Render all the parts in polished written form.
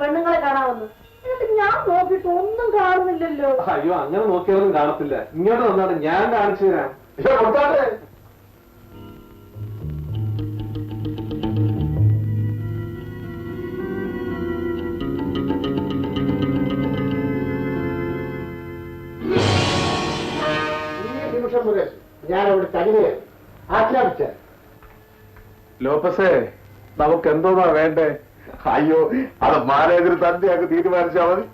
പെണ്ണുങ്ങളെ കാണാമെന്ന്. ഞാൻ നോക്കിയിട്ട് ഒന്നും കാണുന്നില്ലല്ലോ. അയ്യോ, അങ്ങനെ നോക്കിയാലും കാണത്തില്ല. ഇങ്ങോട്ട് വന്നാണ് ഞാൻ കാണിച്ചു തരാം. ഞാൻ അവിടെ തനിയെ ആജ്ഞാപിച്ച. ലോപ്പസേ, നമുക്ക് എന്തോന്നാ വേണ്ടേ? അയ്യോ, അത് മാനേജർ തന്നെയാക്കി തീരുമാനിച്ചാ മതി.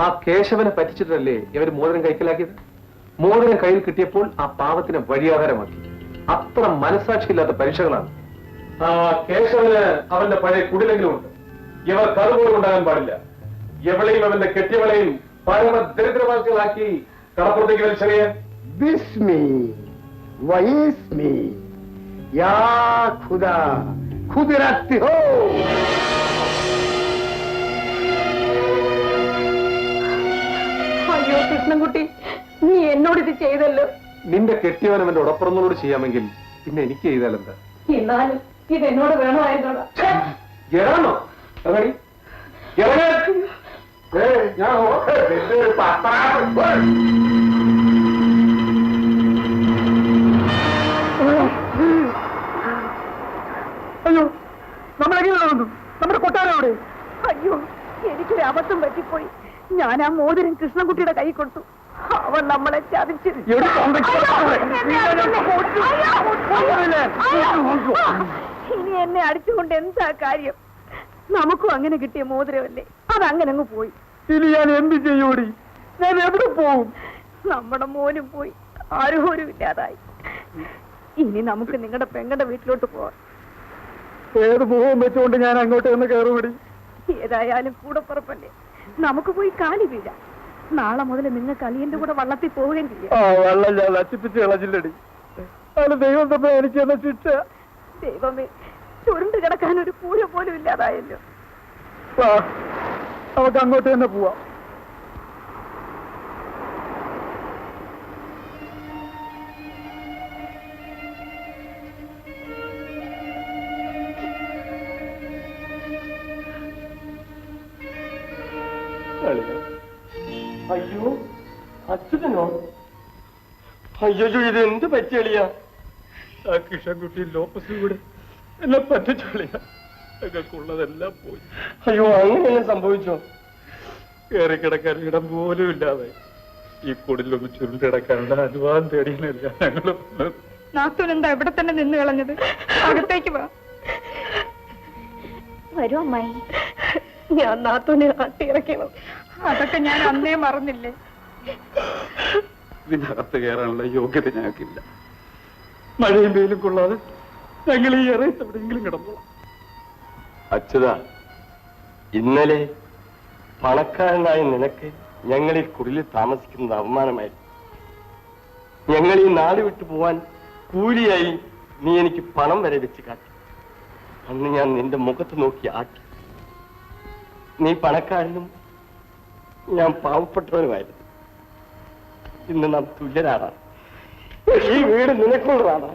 ആ കേശവനെ പറ്റിച്ചിട്ടല്ലേ ഇവർ മോതിരം കൈക്കലാക്കിയത്? മോതിരം കയ്യിൽ കിട്ടിയപ്പോൾ ആ പാവത്തിനെ വഴിയാധാരമാക്കി. അത്ര മനസാക്ഷിയില്ലാത്ത പരീക്ഷകളാണ്. ആ കേശവന് അവന്റെ പഴയ കുടിലെങ്കിലും ഉണ്ട്. ഇവർക്ക് അതുപോലും ഉണ്ടാകാൻ പാടില്ല. എവളെയും അവന്റെ കെട്ടിയവളെയും പരമ ദരിദ്രവാസികളാക്കി കടപ്പുറത്തേക്ക് വലിച്ചെറിയാൻ. ബിസ്മി വൈസ്മി യാ ഖുദാ ഖുദ്റത്ത് ഹോ. അയ്യോ കൃഷ്ണൻകുട്ടി, നീ എന്നോട് ഇത് ചെയ്തല്ലോ. നിന്റെ കെട്ടിയവൻ അവന്റെ ഉടപ്പുറങ്ങളോട് ചെയ്യാമെങ്കിൽ പിന്നെ എനിക്ക് ചെയ്താലെന്താ? എന്നാലും ഇത് എന്നോട് വേണമായിരുന്നോടാ. എടാണോ റെഡി? ഞാൻ അയ്യോ, നമ്മളെങ്ങനെ വന്നു? നമ്മുടെ കൊട്ടാരം അവിടെ. അയ്യോ, എനിക്കൊരു അബദ്ധം പറ്റിപ്പോയി. ഞാൻ ആ മോതിരം കൃഷ്ണൻകുട്ടിയുടെ കൈ കൊടുത്തു. അവൻ നമ്മളെ ചതിച്ചു. ഇനി എന്നെ അടിച്ചുകൊണ്ട് എന്താ കാര്യം? നമുക്കും അങ്ങനെ കിട്ടിയ മോതിരമല്ലേ, അതങ്ങനെ അങ്ങ് പോയി. ഇനി ഞാൻ എന്ത് ചെയ്യൂടി? ഞാൻ എവിടെ പോവും? നമ്മുടെ മോനും പോയി, ആരോരും ഇല്ലാതായി. ഇനി നമുക്ക് നിങ്ങളുടെ പെങ്ങളുടെ വീട്ടിലോട്ട് പോവാം. ഏത് മുഖവും വെച്ചുകൊണ്ട് ഞാൻ അങ്ങോട്ട് ഒന്ന് കയറുപടി? ഏതായാലും കൂടെ പുറപ്പല്ലേ, നമുക്ക് പോയി കാലി വീഴാം. നാളെ മുതൽ നിങ്ങൾക്ക് അളിയന്റെ കൂടെ വള്ളത്തിൽ പോവുകയും ചെയ്യാം. ആ വെള്ളം ഞാൻ നശിപ്പിച്ച് കളഞ്ഞില്ലടി. അത് ദൈവം തമ്മിൽ എനിക്ക് എന്നെ ശിക്ഷ. ദൈവമേ, ചുരുണ്ട് കിടക്കാൻ ഒരു പൂഴ പോലും ഇല്ലാതായല്ലോ. നമുക്ക് അങ്ങോട്ട് തന്നെ പോവാം. അയ്യോ, അച്ഛനോ? അയ്യോ, ഇതെന്ത് പറ്റിയളിയാ? ആ കൃഷ്ണൻകുട്ടി ലോപ്പസും കൂടെ എന്നെ പറ്റിച്ചളിയ. ഞങ്ങൾക്കുള്ളതെല്ലാം പോയി. അയ്യോ, അങ്ങനെ സംഭവിച്ചോ? കയറിക്കിടക്കാൻ ഇടം പോലും ഇല്ലാതെ ഈ കുടിലൊന്ന് ചുരുണ്ടിടക്കാനുള്ള അനുവാദം തേടിയല്ല ഞങ്ങൾ. നാത്തൂൻ എന്താ ഇവിടെ തന്നെ നിന്ന് കളഞ്ഞത്? അകത്തേക്ക് വാ. വരൂ അമ്മായി. ഞാൻ നാത്തൂനെ ആട്ടിയിറക്കണം. അതൊക്കെ ഞാൻ അന്നേ മറന്നില്ലേ. ഇതിനകത്ത് കയറാനുള്ള യോഗ്യത ഞങ്ങൾക്കില്ല. മഴയും വെയിലും കൊള്ളാതെ ഞങ്ങൾ ഈ ഇറയത്ത് എവിടെയെങ്കിലും കിടന്നോളാം. അച്യുതാ, ഇന്നലെ പണക്കാരനായ നിനക്ക് ഞങ്ങൾ ഈ കുടിലിൽ താമസിക്കുന്നത് അവമാനമായിരുന്നു. ഞങ്ങൾ ഈ നാട് വിട്ടു പോവാൻ കൂലിയായി നീ എനിക്ക് പണം വരെ വെച്ച് കാട്ടി. അന്ന് ഞാൻ നിന്റെ മുഖത്ത് നോക്കി ആട്ടി. നീ പണക്കാരനും ഞാൻ പാവപ്പെട്ടവനുമായിരുന്നു. ഇന്ന് നാം തുല്യരാണ്. ഈ വീട് നിനക്കുള്ളതാണ്.